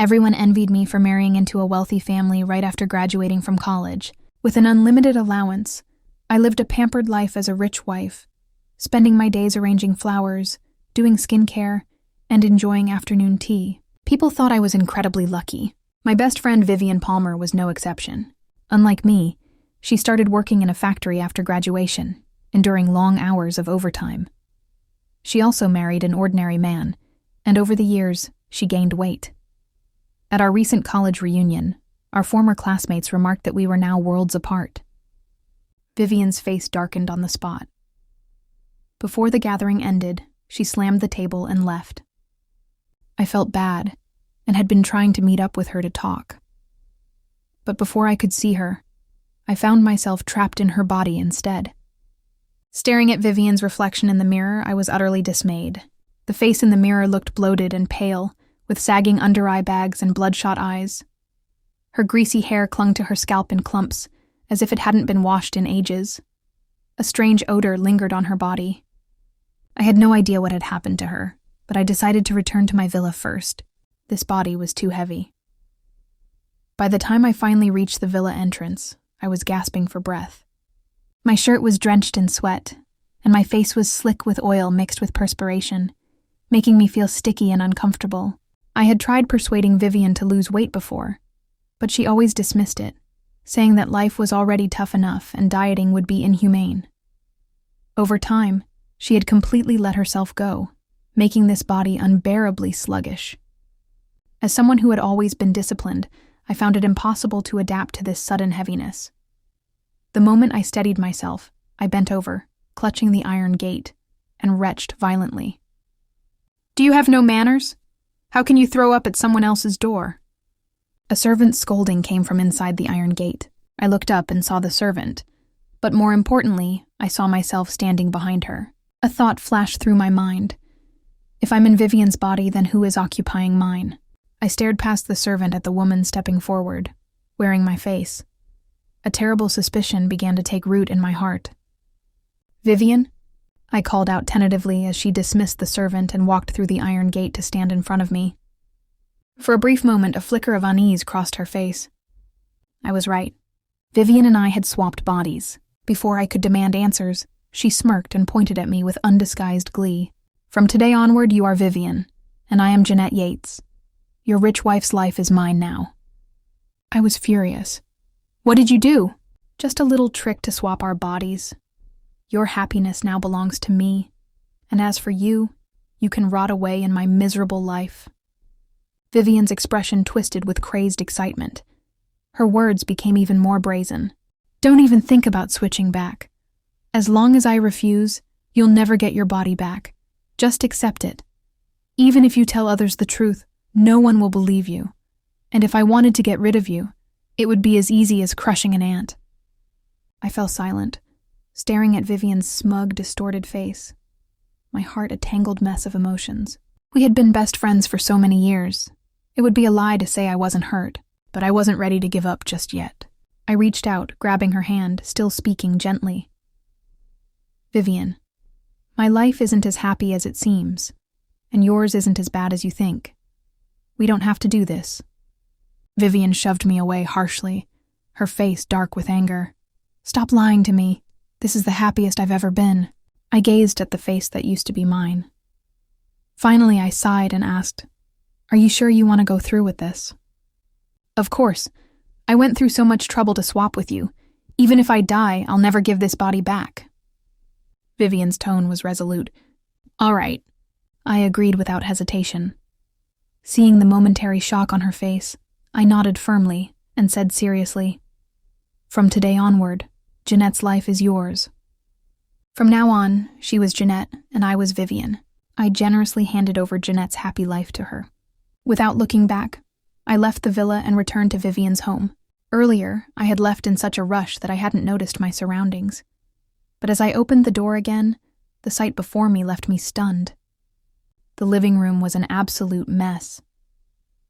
Everyone envied me for marrying into a wealthy family right after graduating from college. With an unlimited allowance, I lived a pampered life as a rich wife, spending my days arranging flowers, doing skincare, and enjoying afternoon tea. People thought I was incredibly lucky. My best friend Vivian Palmer was no exception. Unlike me, she started working in a factory after graduation, enduring long hours of overtime. She also married an ordinary man, and over the years, she gained weight. At our recent college reunion, our former classmates remarked that we were now worlds apart. Vivian's face darkened on the spot. Before the gathering ended, she slammed the table and left. I felt bad, and had been trying to meet up with her to talk. But before I could see her, I found myself trapped in her body instead. Staring at Vivian's reflection in the mirror, I was utterly dismayed. The face in the mirror looked bloated and pale, with sagging under-eye bags and bloodshot eyes. Her greasy hair clung to her scalp in clumps, as if it hadn't been washed in ages. A strange odor lingered on her body. I had no idea what had happened to her, but I decided to return to my villa first. This body was too heavy. By the time I finally reached the villa entrance, I was gasping for breath. My shirt was drenched in sweat, and my face was slick with oil mixed with perspiration, making me feel sticky and uncomfortable. I had tried persuading Vivian to lose weight before, but she always dismissed it, saying that life was already tough enough and dieting would be inhumane. Over time, she had completely let herself go, making this body unbearably sluggish. As someone who had always been disciplined, I found it impossible to adapt to this sudden heaviness. The moment I steadied myself, I bent over, clutching the iron gate, and retched violently. "Do you have no manners? How can you throw up at someone else's door?" A servant's scolding came from inside the iron gate. I looked up and saw the servant, but more importantly, I saw myself standing behind her. A thought flashed through my mind. If I'm in Vivian's body, then who is occupying mine? I stared past the servant at the woman stepping forward, wearing my face. A terrible suspicion began to take root in my heart. "Vivian?" I called out tentatively as she dismissed the servant and walked through the iron gate to stand in front of me. For a brief moment, a flicker of unease crossed her face. I was right. Vivian and I had swapped bodies. Before I could demand answers, she smirked and pointed at me with undisguised glee. "From today onward, you are Vivian, and I am Jeanette Yates. Your rich wife's life is mine now." I was furious. "What did you do?" "Just a little trick to swap our bodies. Your happiness now belongs to me, and as for you, you can rot away in my miserable life." Vivian's expression twisted with crazed excitement. Her words became even more brazen. "Don't even think about switching back. As long as I refuse, you'll never get your body back. Just accept it. Even if you tell others the truth, no one will believe you. And if I wanted to get rid of you, it would be as easy as crushing an ant." I fell silent, staring at Vivian's smug, distorted face. My heart a tangled mess of emotions. We had been best friends for so many years. It would be a lie to say I wasn't hurt, but I wasn't ready to give up just yet. I reached out, grabbing her hand, still speaking gently. "Vivian, my life isn't as happy as it seems, and yours isn't as bad as you think. We don't have to do this." Vivian shoved me away harshly, her face dark with anger. "Stop lying to me. This is the happiest I've ever been." I gazed at the face that used to be mine. Finally, I sighed and asked, "Are you sure you want to go through with this?" "Of course. I went through so much trouble to swap with you. Even if I die, I'll never give this body back." Vivian's tone was resolute. "All right," I agreed without hesitation. Seeing the momentary shock on her face, I nodded firmly and said seriously, "From today onward, Jeanette's life is yours." From now on, she was Jeanette and I was Vivian. I generously handed over Jeanette's happy life to her. Without looking back, I left the villa and returned to Vivian's home. Earlier, I had left in such a rush that I hadn't noticed my surroundings. But as I opened the door again, the sight before me left me stunned. The living room was an absolute mess.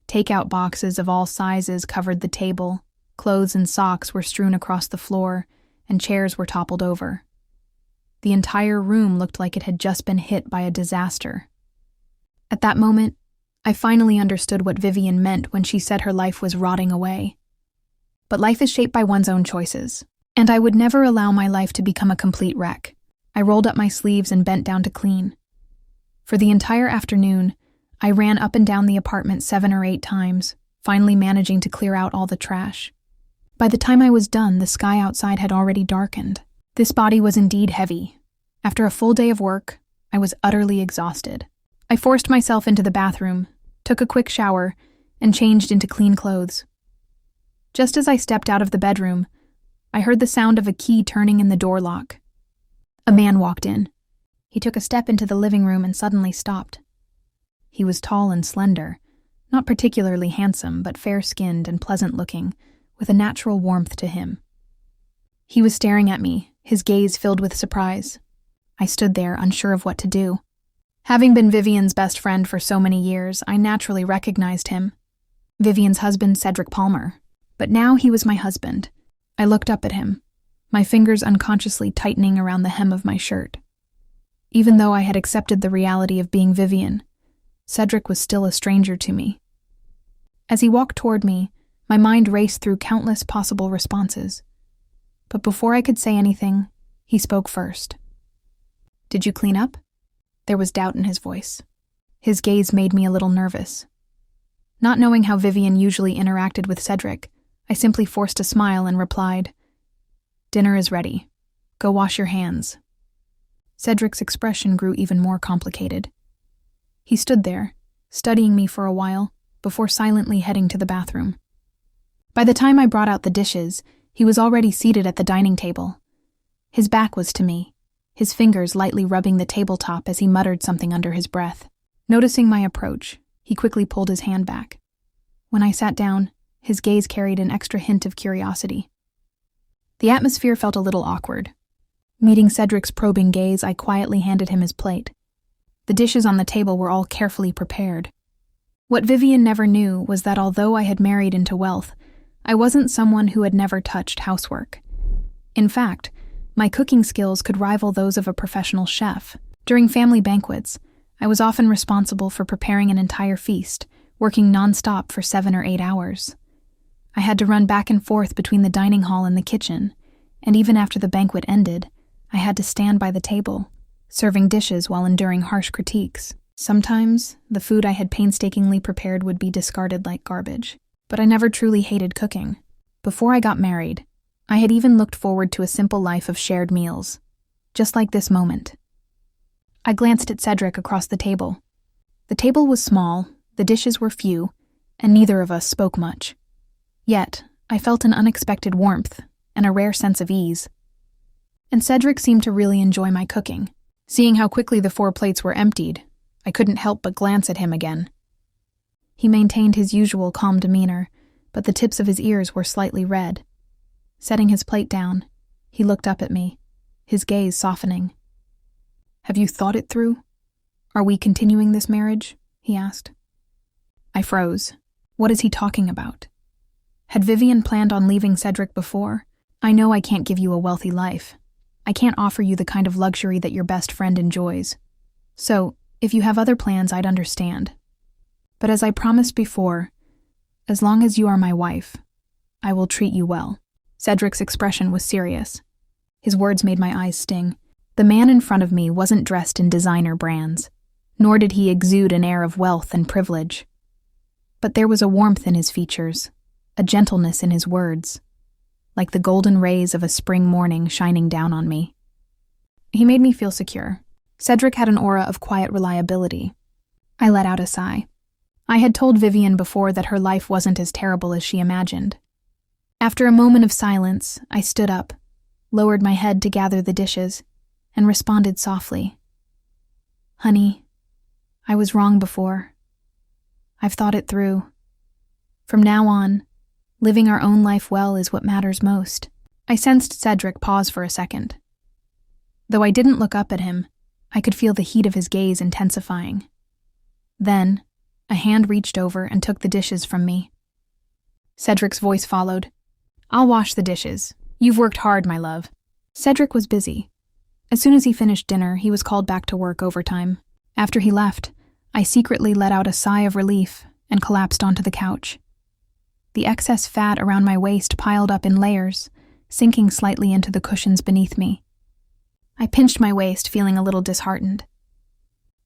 Takeout boxes of all sizes covered the table, clothes and socks were strewn across the floor, and chairs were toppled over. The entire room looked like it had just been hit by a disaster. At that moment, I finally understood what Vivian meant when she said her life was rotting away. But life is shaped by one's own choices, and I would never allow my life to become a complete wreck. I rolled up my sleeves and bent down to clean. For the entire afternoon, I ran up and down the apartment 7 or 8 times, finally managing to clear out all the trash. By the time I was done, the sky outside had already darkened. This body was indeed heavy. After a full day of work, I was utterly exhausted. I forced myself into the bathroom, took a quick shower, and changed into clean clothes. Just as I stepped out of the bedroom, I heard the sound of a key turning in the door lock. A man walked in. He took a step into the living room and suddenly stopped. He was tall and slender, not particularly handsome, but fair-skinned and pleasant-looking, with a natural warmth to him. He was staring at me, his gaze filled with surprise. I stood there, unsure of what to do. Having been Vivian's best friend for so many years, I naturally recognized him. Vivian's husband, Cedric Palmer. But now he was my husband. I looked up at him, my fingers unconsciously tightening around the hem of my shirt. Even though I had accepted the reality of being Vivian, Cedric was still a stranger to me. As he walked toward me, my mind raced through countless possible responses. But before I could say anything, he spoke first. "Did you clean up?" There was doubt in his voice. His gaze made me a little nervous. Not knowing how Vivian usually interacted with Cedric, I simply forced a smile and replied, "Dinner is ready. Go wash your hands." Cedric's expression grew even more complicated. He stood there, studying me for a while, before silently heading to the bathroom. By the time I brought out the dishes, he was already seated at the dining table. His back was to me, his fingers lightly rubbing the tabletop as he muttered something under his breath. Noticing my approach, he quickly pulled his hand back. When I sat down, his gaze carried an extra hint of curiosity. The atmosphere felt a little awkward. Meeting Cedric's probing gaze, I quietly handed him his plate. The dishes on the table were all carefully prepared. What Vivian never knew was that although I had married into wealth, I wasn't someone who had never touched housework. In fact, my cooking skills could rival those of a professional chef. During family banquets, I was often responsible for preparing an entire feast, working nonstop for 7 or 8 hours. I had to run back and forth between the dining hall and the kitchen, and even after the banquet ended, I had to stand by the table, serving dishes while enduring harsh critiques. Sometimes, the food I had painstakingly prepared would be discarded like garbage. But I never truly hated cooking. Before I got married, I had even looked forward to a simple life of shared meals, just like this moment. I glanced at Cedric across the table. The table was small, the dishes were few, and neither of us spoke much. Yet, I felt an unexpected warmth and a rare sense of ease. And Cedric seemed to really enjoy my cooking. Seeing how quickly the 4 plates were emptied, I couldn't help but glance at him again. He maintained his usual calm demeanor, but the tips of his ears were slightly red. Setting his plate down, he looked up at me, his gaze softening. "Have you thought it through? Are we continuing this marriage?" he asked. I froze. What is he talking about? Had Vivian planned on leaving Cedric before? I know I can't give you a wealthy life. I can't offer you the kind of luxury that your best friend enjoys. So, if you have other plans, I'd understand. But as I promised before, as long as you are my wife, I will treat you well. Cedric's expression was serious. His words made my eyes sting. The man in front of me wasn't dressed in designer brands, nor did he exude an air of wealth and privilege. But there was a warmth in his features, a gentleness in his words, like the golden rays of a spring morning shining down on me. He made me feel secure. Cedric had an aura of quiet reliability. I let out a sigh. I had told Vivian before that her life wasn't as terrible as she imagined. After a moment of silence, I stood up, lowered my head to gather the dishes, and responded softly. "Honey, I was wrong before. I've thought it through. From now on, living our own life well is what matters most." I sensed Cedric pause for a second. Though I didn't look up at him, I could feel the heat of his gaze intensifying. Then, a hand reached over and took the dishes from me. Cedric's voice followed. "I'll wash the dishes. You've worked hard, my love." Cedric was busy. As soon as he finished dinner, he was called back to work overtime. After he left, I secretly let out a sigh of relief and collapsed onto the couch. The excess fat around my waist piled up in layers, sinking slightly into the cushions beneath me. I pinched my waist, feeling a little disheartened.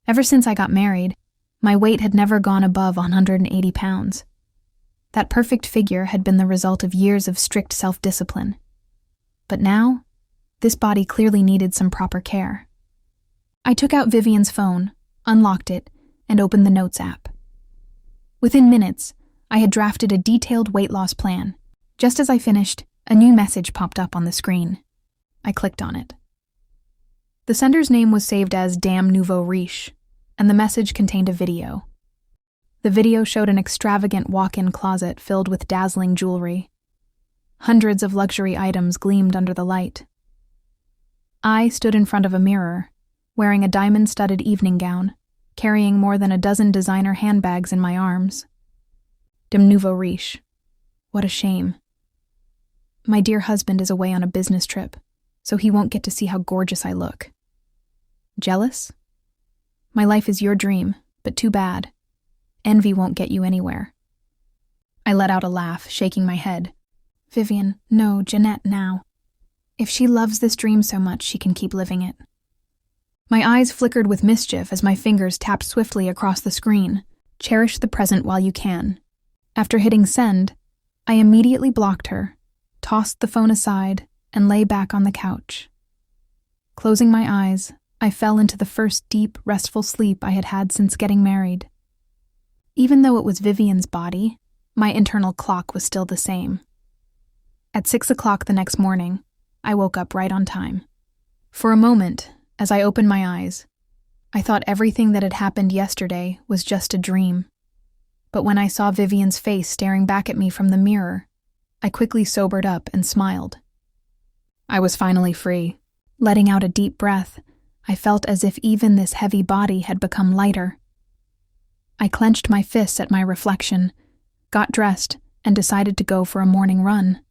Ever since I got married, my weight had never gone above 180 pounds. That perfect figure had been the result of years of strict self-discipline. But now, this body clearly needed some proper care. I took out Vivian's phone, unlocked it, and opened the Notes app. Within minutes, I had drafted a detailed weight loss plan. Just as I finished, a new message popped up on the screen. I clicked on it. The sender's name was saved as Dame Nouveau Riche, and the message contained a video. The video showed an extravagant walk-in closet filled with dazzling jewelry. Hundreds of luxury items gleamed under the light. I stood in front of a mirror, wearing a diamond-studded evening gown, carrying more than a dozen designer handbags in my arms. Dame Nouveau Riche. What a shame. My dear husband is away on a business trip, so he won't get to see how gorgeous I look. Jealous? My life is your dream, but too bad. Envy won't get you anywhere. I let out a laugh, shaking my head. Vivian, no, Jeanette now. If she loves this dream so much, she can keep living it. My eyes flickered with mischief as my fingers tapped swiftly across the screen. Cherish the present while you can. After hitting send, I immediately blocked her, tossed the phone aside, and lay back on the couch. Closing my eyes, I fell into the first deep, restful sleep I had had since getting married. Even though it was Vivian's body, my internal clock was still the same. At 6 o'clock the next morning, I woke up right on time. For a moment, as I opened my eyes, I thought everything that had happened yesterday was just a dream. But when I saw Vivian's face staring back at me from the mirror, I quickly sobered up and smiled. I was finally free. Letting out a deep breath, I felt as if even this heavy body had become lighter. I clenched my fists at my reflection, got dressed, and decided to go for a morning run.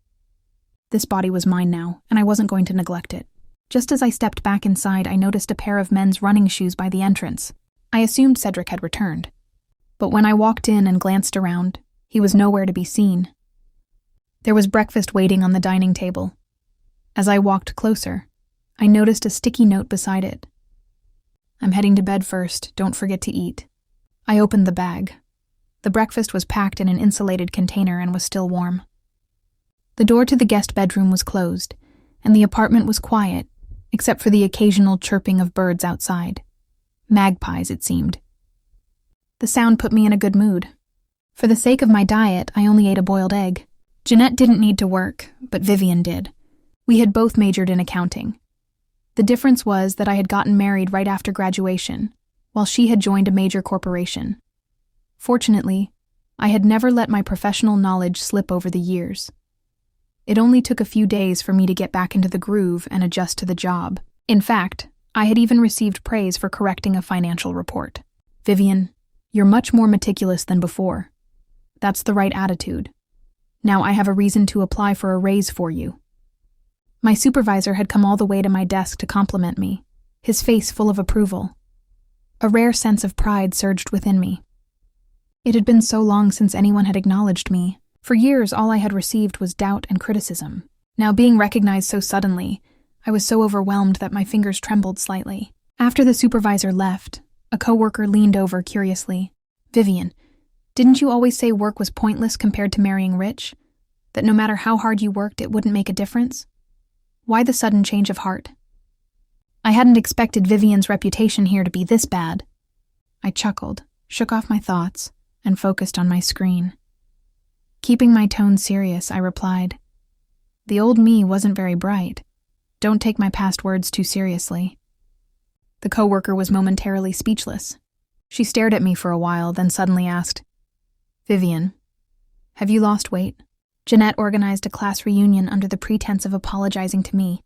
This body was mine now, and I wasn't going to neglect it. Just as I stepped back inside, I noticed a pair of men's running shoes by the entrance. I assumed Cedric had returned. But when I walked in and glanced around, he was nowhere to be seen. There was breakfast waiting on the dining table. As I walked closer, I noticed a sticky note beside it. I'm heading to bed first, don't forget to eat. I opened the bag. The breakfast was packed in an insulated container and was still warm. The door to the guest bedroom was closed, and the apartment was quiet, except for the occasional chirping of birds outside. Magpies, it seemed. The sound put me in a good mood. For the sake of my diet, I only ate a boiled egg. Jeanette didn't need to work, but Vivian did. We had both majored in accounting. The difference was that I had gotten married right after graduation, while she had joined a major corporation. Fortunately, I had never let my professional knowledge slip over the years. It only took a few days for me to get back into the groove and adjust to the job. In fact, I had even received praise for correcting a financial report. Vivian, you're much more meticulous than before. That's the right attitude. Now I have a reason to apply for a raise for you. My supervisor had come all the way to my desk to compliment me, his face full of approval. A rare sense of pride surged within me. It had been so long since anyone had acknowledged me. For years, all I had received was doubt and criticism. Now, being recognized so suddenly, I was so overwhelmed that my fingers trembled slightly. After the supervisor left, a coworker leaned over curiously. Vivian, didn't you always say work was pointless compared to marrying rich? That no matter how hard you worked, it wouldn't make a difference? Why the sudden change of heart? I hadn't expected Vivian's reputation here to be this bad. I chuckled, shook off my thoughts, and focused on my screen. Keeping my tone serious, I replied, The old me wasn't very bright. Don't take my past words too seriously. The coworker was momentarily speechless. She stared at me for a while, then suddenly asked, Vivian, have you lost weight? Jeanette organized a class reunion under the pretense of apologizing to me.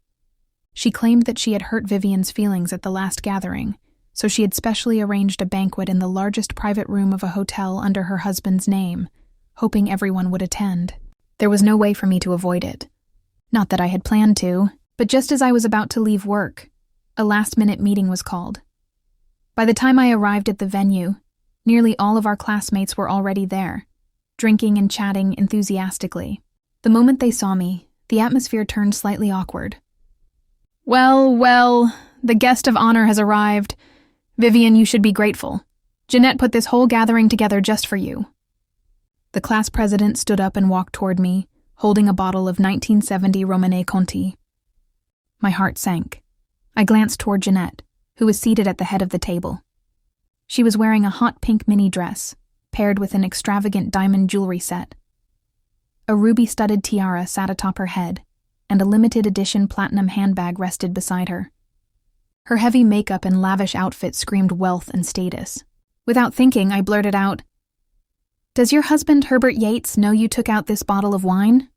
She claimed that she had hurt Vivian's feelings at the last gathering, so she had specially arranged a banquet in the largest private room of a hotel under her husband's name, hoping everyone would attend. There was no way for me to avoid it. Not that I had planned to, but just as I was about to leave work, a last-minute meeting was called. By the time I arrived at the venue, Nearly all of our classmates were already there, drinking and chatting enthusiastically. The moment they saw me, the atmosphere turned slightly awkward. Well, the guest of honor has arrived. Vivian, you should be grateful. Jeanette put this whole gathering together just for you. The class president stood up and walked toward me, holding a bottle of 1970 Romanée Conti. My heart sank. I glanced toward Jeanette, who was seated at the head of the table. She was wearing a hot pink mini dress, paired with an extravagant diamond jewelry set. A ruby-studded tiara sat atop her head, and a limited-edition platinum handbag rested beside her. Her heavy makeup and lavish outfit screamed wealth and status. Without thinking, I blurted out, "Does your husband, Herbert Yates, know you took out this bottle of wine?"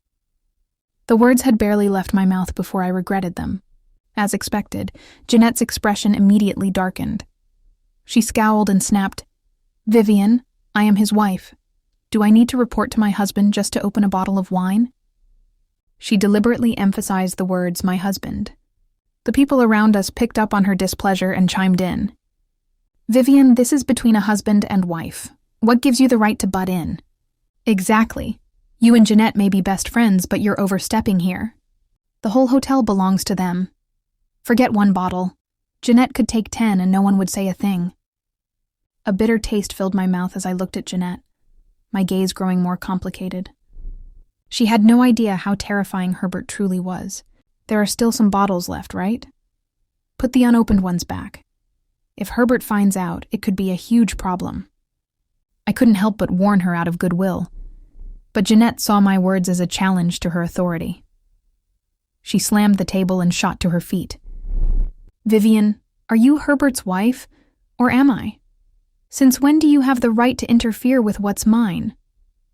The words had barely left my mouth before I regretted them. As expected, Jeanette's expression immediately darkened. She scowled and snapped, "Vivian, I am his wife. Do I need to report to my husband just to open a bottle of wine?" She deliberately emphasized the words, "my husband." The people around us picked up on her displeasure and chimed in. "Vivian, this is between a husband and wife. What gives you the right to butt in?" "Exactly. You and Jeanette may be best friends, but you're overstepping here. The whole hotel belongs to them. Forget one bottle. Jeanette could take 10 and no one would say a thing." A bitter taste filled my mouth as I looked at Jeanette, my gaze growing more complicated. She had no idea how terrifying Herbert truly was. There are still some bottles left, right? Put the unopened ones back. If Herbert finds out, it could be a huge problem. I couldn't help but warn her out of goodwill, but Jeanette saw my words as a challenge to her authority. She slammed the table and shot to her feet. "Vivian, are you Herbert's wife, or am I? Since when do you have the right to interfere with what's mine?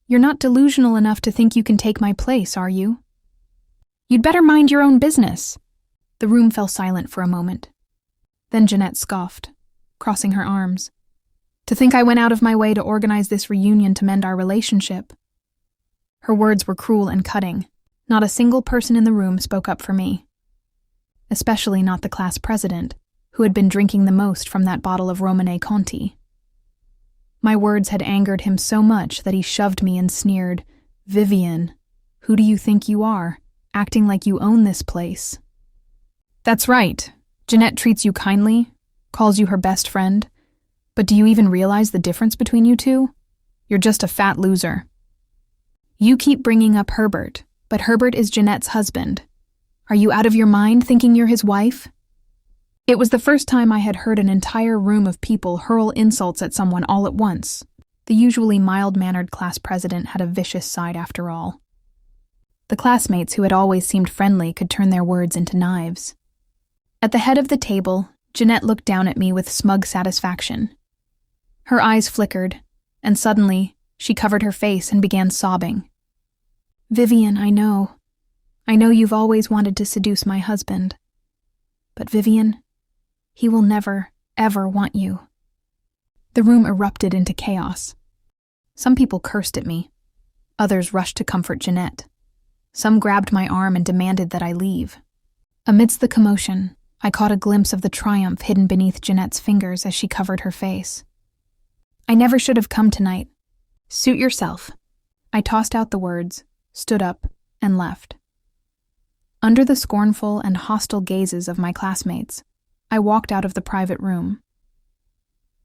You're not delusional enough to think you can take my place, are you? You'd better mind your own business." The room fell silent for a moment. Then Jeanette scoffed, crossing her arms. "To think I went out of my way to organize this reunion to mend our relationship." Her words were cruel and cutting. Not a single person in the room spoke up for me. Especially not the class president, who had been drinking the most from that bottle of Romanée Conti. My words had angered him so much that he shoved me and sneered, "Vivian, who do you think you are, acting like you own this place?" "That's right. Jeanette treats you kindly, calls you her best friend. But do you even realize the difference between you two? You're just a fat loser. You keep bringing up Herbert, but Herbert is Jeanette's husband. Are you out of your mind thinking you're his wife?" It was the first time I had heard an entire room of people hurl insults at someone all at once. The usually mild-mannered class president had a vicious side after all. The classmates who had always seemed friendly could turn their words into knives. At the head of the table, Jeanette looked down at me with smug satisfaction. Her eyes flickered, and suddenly, she covered her face and began sobbing. "Vivian, I know you've always wanted to seduce my husband. But Vivian, he will never, ever want you." The room erupted into chaos. Some people cursed at me. Others rushed to comfort Jeanette. Some grabbed my arm and demanded that I leave. Amidst the commotion, I caught a glimpse of the triumph hidden beneath Jeanette's fingers as she covered her face. "I never should have come tonight. Suit yourself." I tossed out the words, stood up, and left. Under the scornful and hostile gazes of my classmates, I walked out of the private room.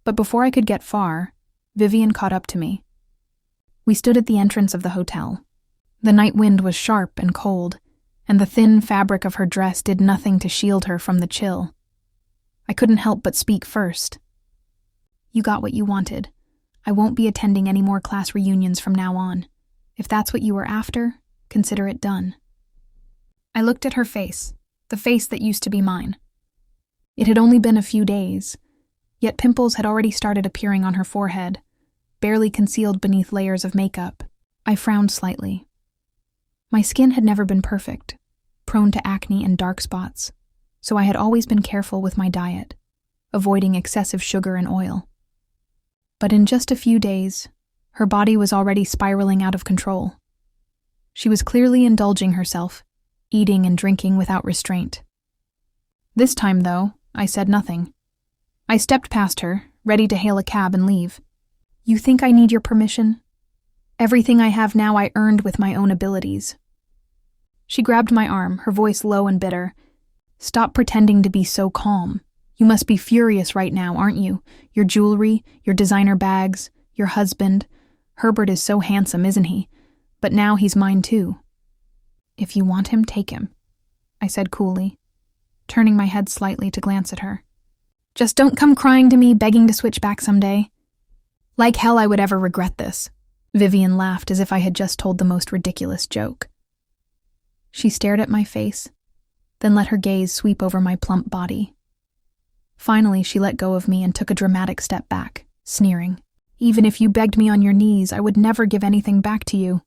But before I could get far, Vivian caught up to me. We stood at the entrance of the hotel. The night wind was sharp and cold, and the thin fabric of her dress did nothing to shield her from the chill. I couldn't help but speak first. "You got what you wanted. I won't be attending any more class reunions from now on. If that's what you were after, consider it done." I looked at her face, the face that used to be mine. It had only been a few days, yet pimples had already started appearing on her forehead, barely concealed beneath layers of makeup. I frowned slightly. My skin had never been perfect, prone to acne and dark spots, so I had always been careful with my diet, avoiding excessive sugar and oil. But in just a few days, her body was already spiraling out of control. She was clearly indulging herself, eating and drinking without restraint. This time, though, I said nothing. I stepped past her, ready to hail a cab and leave. You think I need your permission? Everything I have now I earned with my own abilities. She grabbed my arm, her voice low and bitter. Stop pretending to be so calm. You must be furious right now, aren't you? Your jewelry, your designer bags, your husband. Herbert is so handsome, isn't he? But now he's mine too. If you want him, take him, I said coolly, turning my head slightly to glance at her. Just don't come crying to me, begging to switch back someday. Like hell I would ever regret this. Vivian laughed as if I had just told the most ridiculous joke. She stared at my face, then let her gaze sweep over my plump body. Finally, she let go of me and took a dramatic step back, sneering. Even if you begged me on your knees, I would never give anything back to you.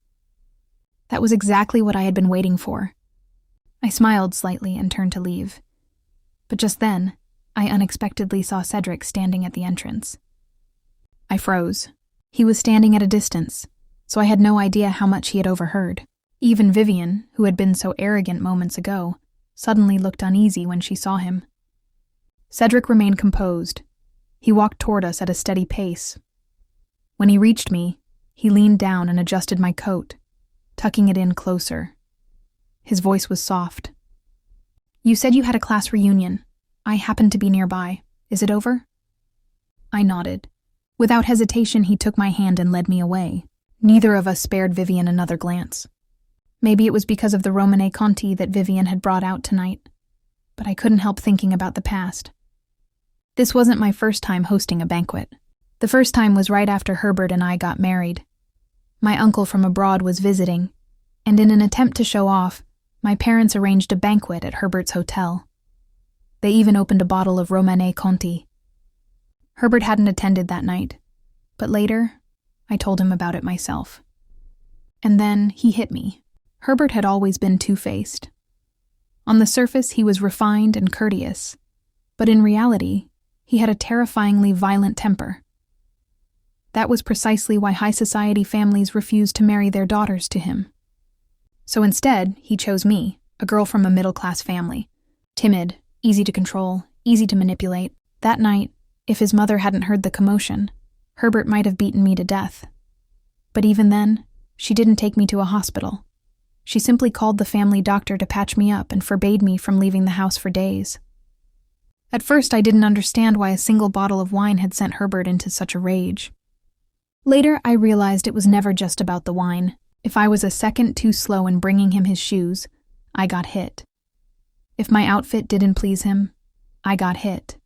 That was exactly what I had been waiting for. I smiled slightly and turned to leave. But just then, I unexpectedly saw Cedric standing at the entrance. I froze. He was standing at a distance, so I had no idea how much he had overheard. Even Vivian, who had been so arrogant moments ago, suddenly looked uneasy when she saw him. Cedric remained composed. He walked toward us at a steady pace. When he reached me, he leaned down and adjusted my coat, tucking it in closer. His voice was soft. You said you had a class reunion. I happened to be nearby. Is it over? I nodded. Without hesitation, he took my hand and led me away. Neither of us spared Vivian another glance. Maybe it was because of the Romane Conti that Vivian had brought out tonight, but I couldn't help thinking about the past. This wasn't my first time hosting a banquet. The first time was right after Herbert and I got married. My uncle from abroad was visiting, and in an attempt to show off, my parents arranged a banquet at Herbert's hotel. They even opened a bottle of Romane Conti. Herbert hadn't attended that night, but later, I told him about it myself. And then he hit me. Herbert had always been two-faced. On the surface, he was refined and courteous, but in reality, he had a terrifyingly violent temper. That was precisely why high society families refused to marry their daughters to him. So instead, he chose me, a girl from a middle-class family. Timid, easy to control, easy to manipulate. That night, if his mother hadn't heard the commotion, Herbert might have beaten me to death. But even then, she didn't take me to a hospital. She simply called the family doctor to patch me up and forbade me from leaving the house for days. At first, I didn't understand why a single bottle of wine had sent Herbert into such a rage. Later, I realized it was never just about the wine. If I was a second too slow in bringing him his shoes, I got hit. If my outfit didn't please him, I got hit.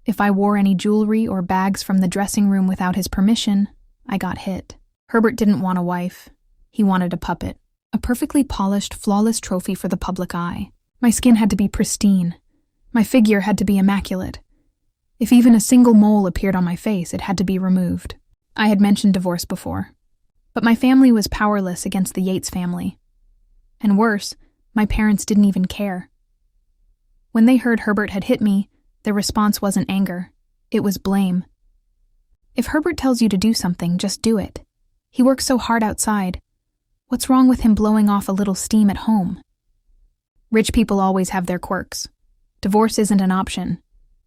If I wore any jewelry or bags from the dressing room without his permission, I got hit. Herbert didn't want a wife. He wanted a puppet. A perfectly polished, flawless trophy for the public eye. My skin had to be pristine. My figure had to be immaculate. If even a single mole appeared on my face, it had to be removed. I had mentioned divorce before. But my family was powerless against the Yates family. And worse, my parents didn't even care. When they heard Herbert had hit me, their response wasn't anger. It was blame. If Herbert tells you to do something, just do it. He works so hard outside. What's wrong with him blowing off a little steam at home? Rich people always have their quirks. Divorce isn't an option.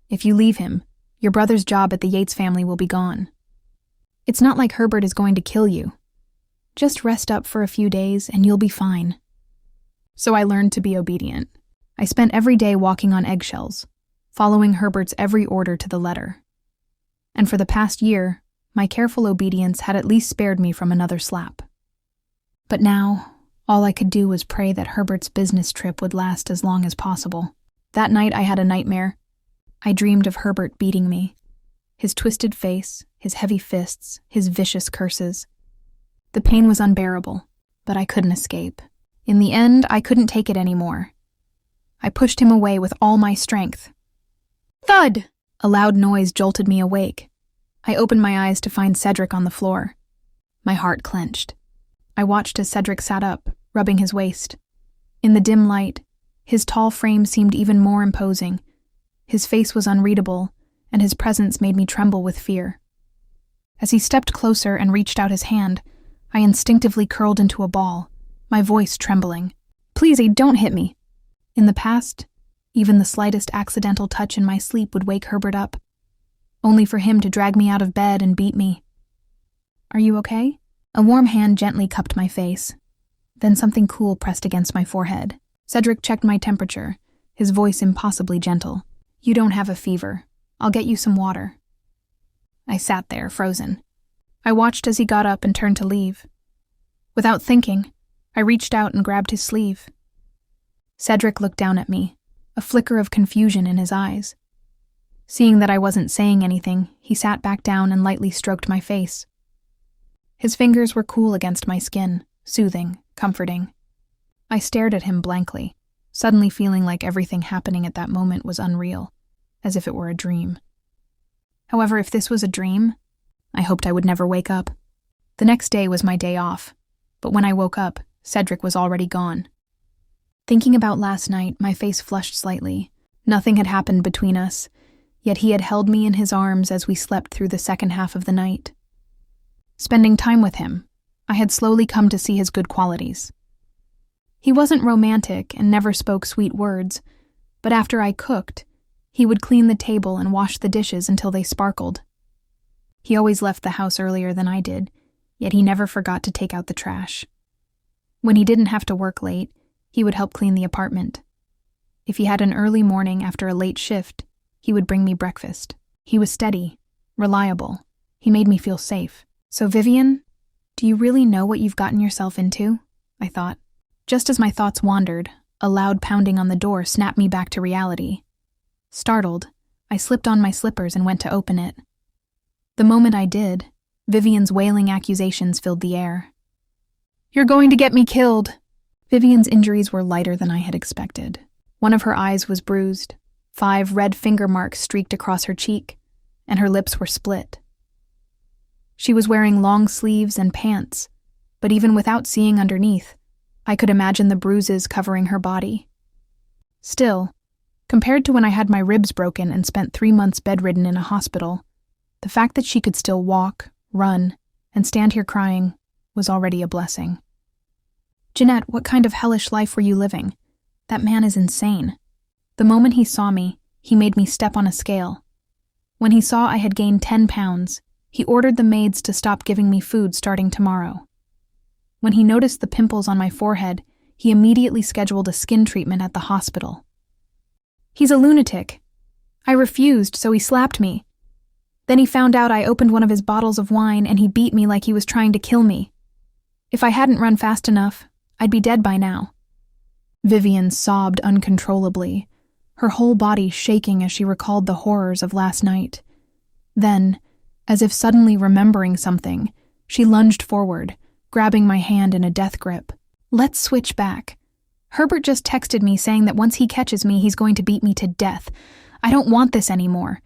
If you leave him, your brother's job at the Yates family will be gone. It's not like Herbert is going to kill you. Just rest up for a few days and you'll be fine. So I learned to be obedient. I spent every day walking on eggshells, following Herbert's every order to the letter. And for the past year, my careful obedience had at least spared me from another slap. But now, all I could do was pray that Herbert's business trip would last as long as possible. That night I had a nightmare. I dreamed of Herbert beating me. His twisted face, his heavy fists, his vicious curses. The pain was unbearable, but I couldn't escape. In the end, I couldn't take it anymore. I pushed him away with all my strength. Thud! A loud noise jolted me awake. I opened my eyes to find Cedric on the floor. My heart clenched. I watched as Cedric sat up, rubbing his waist. In the dim light, his tall frame seemed even more imposing. His face was unreadable, and his presence made me tremble with fear. As he stepped closer and reached out his hand, I instinctively curled into a ball, my voice trembling. Please, don't hit me. In the past, even the slightest accidental touch in my sleep would wake Herbert up, only for him to drag me out of bed and beat me. Are you okay?" A warm hand gently cupped my face. Then something cool pressed against my forehead. Cedric checked my temperature, his voice impossibly gentle. "You don't have a fever. I'll get you some water." I sat there, frozen. I watched as he got up and turned to leave. Without thinking, I reached out and grabbed his sleeve. Cedric looked down at me, a flicker of confusion in his eyes. Seeing that I wasn't saying anything, he sat back down and lightly stroked my face. His fingers were cool against my skin, soothing, comforting. I stared at him blankly, suddenly feeling like everything happening at that moment was unreal, as if it were a dream. However, if this was a dream, I hoped I would never wake up. The next day was my day off, but when I woke up, Cedric was already gone. Thinking about last night, my face flushed slightly. Nothing had happened between us, yet he had held me in his arms as we slept through the second half of the night. Spending time with him, I had slowly come to see his good qualities. He wasn't romantic and never spoke sweet words, but after I cooked, he would clean the table and wash the dishes until they sparkled. He always left the house earlier than I did, yet he never forgot to take out the trash. When he didn't have to work late, he would help clean the apartment. If he had an early morning after a late shift, he would bring me breakfast. He was steady, reliable. He made me feel safe. "So Vivian, do you really know what you've gotten yourself into?" I thought. Just as my thoughts wandered, a loud pounding on the door snapped me back to reality. Startled, I slipped on my slippers and went to open it. The moment I did, Vivian's wailing accusations filled the air. "You're going to get me killed!" Vivian's injuries were lighter than I had expected. One of her eyes was bruised, 5 red finger marks streaked across her cheek, and her lips were split. She was wearing long sleeves and pants, but even without seeing underneath, I could imagine the bruises covering her body. Still, compared to when I had my ribs broken and spent 3 months bedridden in a hospital, the fact that she could still walk, run, and stand here crying was already a blessing. "Jeanette, what kind of hellish life were you living? That man is insane." The moment he saw me, he made me step on a scale. When he saw I had gained 10 pounds, he ordered the maids to stop giving me food starting tomorrow. When he noticed the pimples on my forehead, he immediately scheduled a skin treatment at the hospital. "He's a lunatic." I refused, so he slapped me. Then he found out I opened one of his bottles of wine and he beat me like he was trying to kill me. If I hadn't run fast enough, I'd be dead by now. Vivian sobbed uncontrollably, her whole body shaking as she recalled the horrors of last night. Then, as if suddenly remembering something, she lunged forward, grabbing my hand in a death grip. "Let's switch back. Herbert just texted me saying that once he catches me, he's going to beat me to death. I don't want this anymore.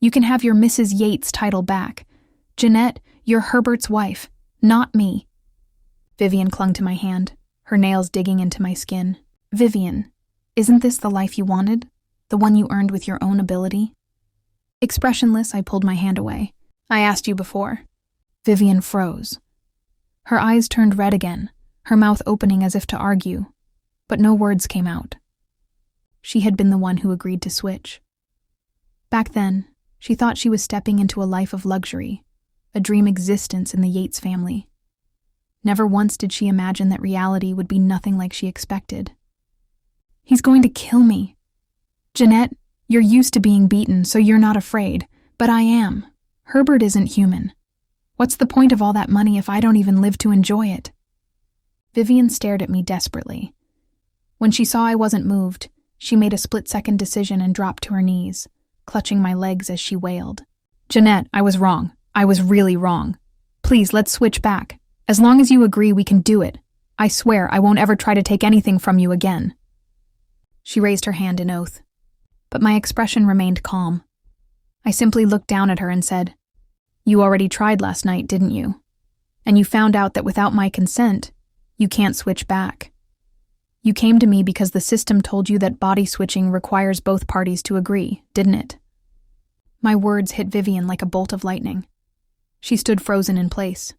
You can have your Mrs. Yates title back. Jeanette, you're Herbert's wife, not me." Vivian clung to my hand, her nails digging into my skin. "Vivian, isn't this the life you wanted? The one you earned with your own ability?" Expressionless, I pulled my hand away. "I asked you before." Vivian froze. Her eyes turned red again, her mouth opening as if to argue, but no words came out. She had been the one who agreed to switch. Back then, she thought she was stepping into a life of luxury, a dream existence in the Yates family. Never once did she imagine that reality would be nothing like she expected. "He's going to kill me. Jeanette, you're used to being beaten, so you're not afraid, but I am. Herbert isn't human. What's the point of all that money if I don't even live to enjoy it?" Vivian stared at me desperately. When she saw I wasn't moved, she made a split-second decision and dropped to her knees, clutching my legs as she wailed. "Jeanette, I was wrong. I was really wrong. Please, let's switch back. As long as you agree, we can do it. I swear I won't ever try to take anything from you again." She raised her hand in oath, but my expression remained calm. I simply looked down at her and said, "You already tried last night, didn't you? And you found out that without my consent, you can't switch back. You came to me because the system told you that body switching requires both parties to agree, didn't it?" My words hit Vivian like a bolt of lightning. She stood frozen in place.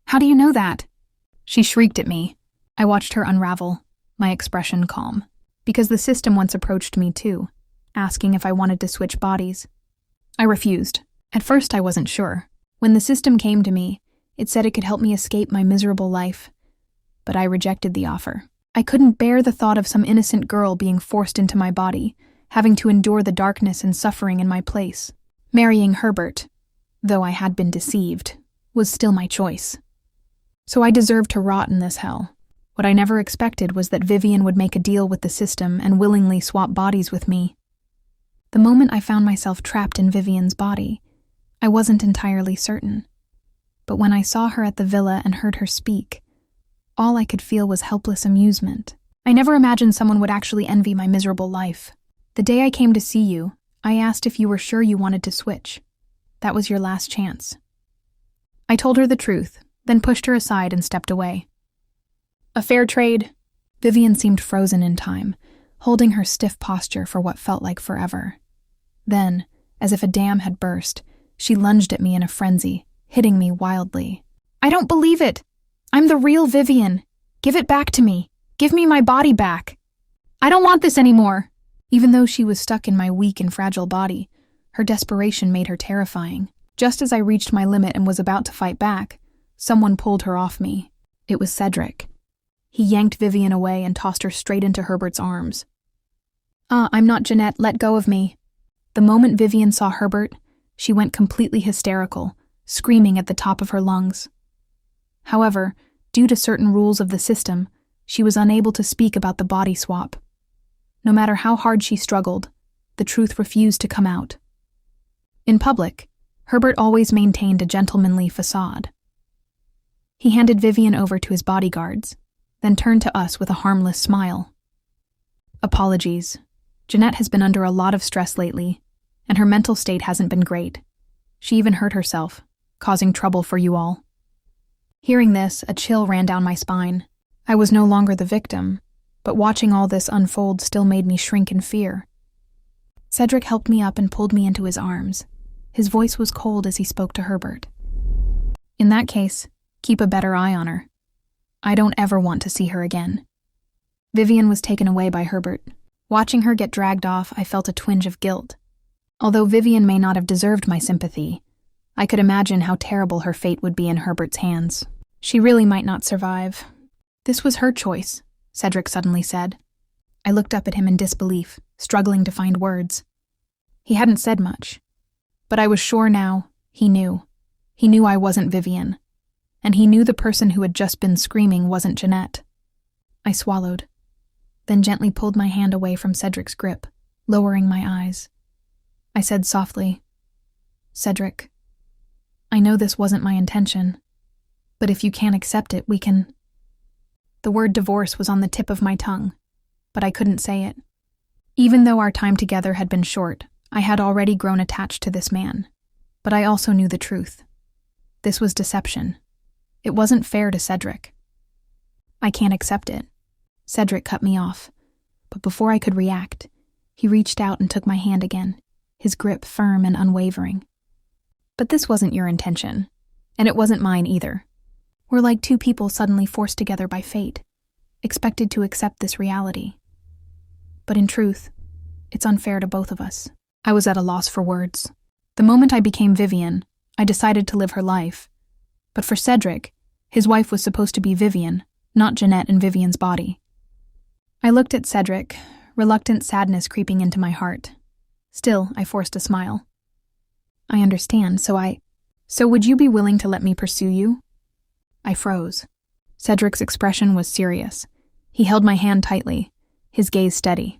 "How do you know that?" She shrieked at me. I watched her unravel, my expression calm. Because the system once approached me too, asking if I wanted to switch bodies. I refused. At first I wasn't sure. When the system came to me, It said it could help me escape my miserable life. But I rejected the offer. I couldn't bear the thought of some innocent girl being forced into my body, having to endure the darkness and suffering in my place. Marrying Herbert, though I had been deceived, was still my choice. So I deserved to rot in this hell. What I never expected was that Vivian would make a deal with the system and willingly swap bodies with me. The moment I found myself trapped in Vivian's body, I wasn't entirely certain. But when I saw her at the villa and heard her speak, all I could feel was helpless amusement. I never imagined someone would actually envy my miserable life. The day I came to see you, I asked if you were sure you wanted to switch. That was your last chance. I told her the truth, then pushed her aside and stepped away. A fair trade. Vivian seemed frozen in time, holding her stiff posture for what felt like forever. Then, as if a dam had burst, she lunged at me in a frenzy, hitting me wildly. I don't believe it! I'm the real Vivian. Give it back to me. Give me my body back. I don't want this anymore. Even though she was stuck in my weak and fragile body, her desperation made her terrifying. Just as I reached my limit and was about to fight back, someone pulled her off me. It was Cedric. He yanked Vivian away and tossed her straight into Herbert's arms. I'm not Jeanette, let go of me. The moment Vivian saw Herbert, she went completely hysterical, screaming at the top of her lungs. However, due to certain rules of the system, she was unable to speak about the body swap. No matter how hard she struggled, the truth refused to come out. In public, Herbert always maintained a gentlemanly facade. He handed Vivian over to his bodyguards, then turned to us with a harmless smile. Apologies. Jeanette has been under a lot of stress lately, and her mental state hasn't been great. She even hurt herself, causing trouble for you all. Hearing this, a chill ran down my spine. I was no longer the victim, but watching all this unfold still made me shrink in fear. Cedric helped me up and pulled me into his arms. His voice was cold as he spoke to Herbert. In that case, keep a better eye on her. I don't ever want to see her again. Vivian was taken away by Herbert. Watching her get dragged off, I felt a twinge of guilt. Although Vivian may not have deserved my sympathy, I could imagine how terrible her fate would be in Herbert's hands. She really might not survive. This was her choice, Cedric suddenly said. I looked up at him in disbelief, struggling to find words. He hadn't said much, but I was sure now he knew. He knew I wasn't Vivian, and he knew the person who had just been screaming wasn't Jeanette. I swallowed, then gently pulled my hand away from Cedric's grip, lowering my eyes. I said softly, Cedric, I know this wasn't my intention, but if you can't accept it, we can... The word divorce was on the tip of my tongue, but I couldn't say it. Even though our time together had been short, I had already grown attached to this man, but I also knew the truth. This was deception. It wasn't fair to Cedric. I can't accept it. Cedric cut me off, but before I could react, he reached out and took my hand again, his grip firm and unwavering. But this wasn't your intention, and it wasn't mine either. We're like two people suddenly forced together by fate, expected to accept this reality. But in truth, it's unfair to both of us. I was at a loss for words. The moment I became Vivian, I decided to live her life. But for Cedric, his wife was supposed to be Vivian, not Jeanette in Vivian's body. I looked at Cedric, reluctant sadness creeping into my heart. Still, I forced a smile. I understand, So would you be willing to let me pursue you? I froze. Cedric's expression was serious. He held my hand tightly, his gaze steady.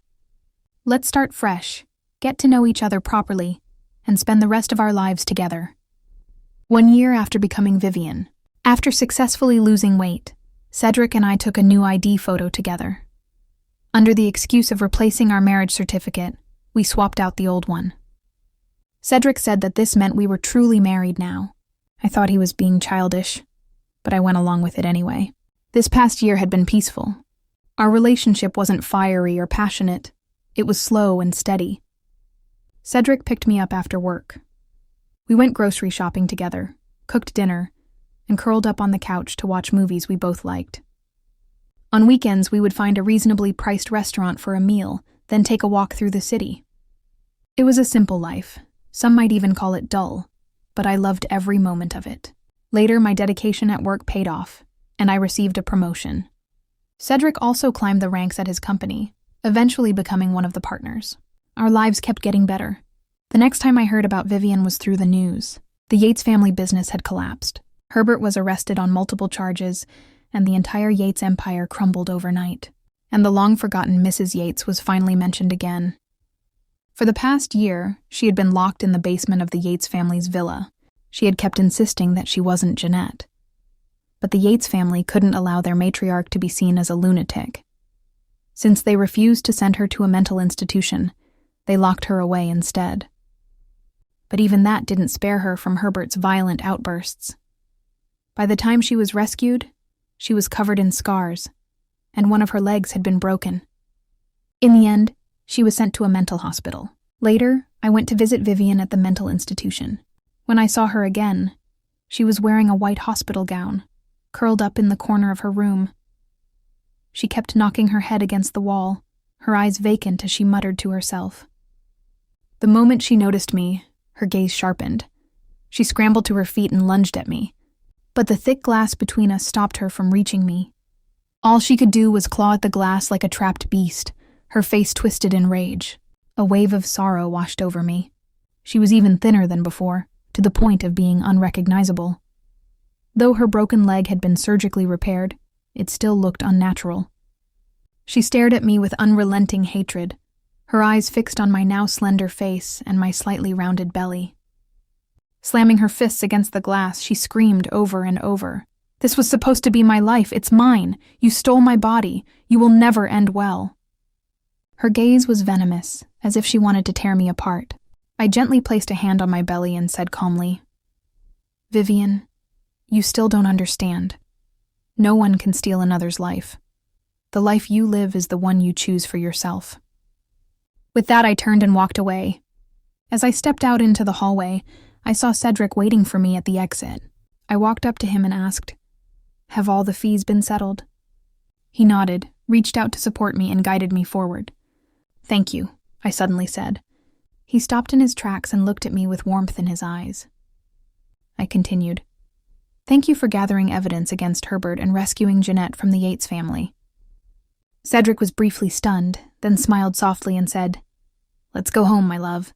Let's start fresh, get to know each other properly, and spend the rest of our lives together. 1 year after becoming Vivian, after successfully losing weight, Cedric and I took a new ID photo together. Under the excuse of replacing our marriage certificate, we swapped out the old one. Cedric said that this meant we were truly married now. I thought he was being childish, but I went along with it anyway. This past year had been peaceful. Our relationship wasn't fiery or passionate. It was slow and steady. Cedric picked me up after work. We went grocery shopping together, cooked dinner, and curled up on the couch to watch movies we both liked. On weekends, we would find a reasonably priced restaurant for a meal, then take a walk through the city. It was a simple life. Some might even call it dull, but I loved every moment of it. Later, my dedication at work paid off, and I received a promotion. Cedric also climbed the ranks at his company, eventually becoming one of the partners. Our lives kept getting better. The next time I heard about Vivian was through the news. The Yates family business had collapsed. Herbert was arrested on multiple charges, and the entire Yates empire crumbled overnight. And the long-forgotten Mrs. Yates was finally mentioned again. For the past year, she had been locked in the basement of the Yates family's villa. She had kept insisting that she wasn't Jeanette. But the Yates family couldn't allow their matriarch to be seen as a lunatic. Since they refused to send her to a mental institution, they locked her away instead. But even that didn't spare her from Herbert's violent outbursts. By the time she was rescued, she was covered in scars, and one of her legs had been broken. In the end, she was sent to a mental hospital. Later, I went to visit Vivian at the mental institution. When I saw her again, she was wearing a white hospital gown, curled up in the corner of her room. She kept knocking her head against the wall, her eyes vacant as she muttered to herself. The moment she noticed me, her gaze sharpened. She scrambled to her feet and lunged at me, but the thick glass between us stopped her from reaching me. All she could do was claw at the glass like a trapped beast, her face twisted in rage. A wave of sorrow washed over me. She was even thinner than before, to the point of being unrecognizable. Though her broken leg had been surgically repaired, it still looked unnatural. She stared at me with unrelenting hatred, her eyes fixed on my now slender face and my slightly rounded belly. Slamming her fists against the glass, she screamed over and over. "This was supposed to be my life. It's mine. You stole my body. You will never end well." Her gaze was venomous, as if she wanted to tear me apart. I gently placed a hand on my belly and said calmly, "Vivian, you still don't understand. No one can steal another's life. The life you live is the one you choose for yourself." With that, I turned and walked away. As I stepped out into the hallway, I saw Cedric waiting for me at the exit. I walked up to him and asked, "Have all the fees been settled?" He nodded, reached out to support me, and guided me forward. "Thank you," I suddenly said. He stopped in his tracks and looked at me with warmth in his eyes. I continued, "Thank you for gathering evidence against Herbert and rescuing Jeanette from the Yates family." Cedric was briefly stunned, then smiled softly and said, "Let's go home, my love."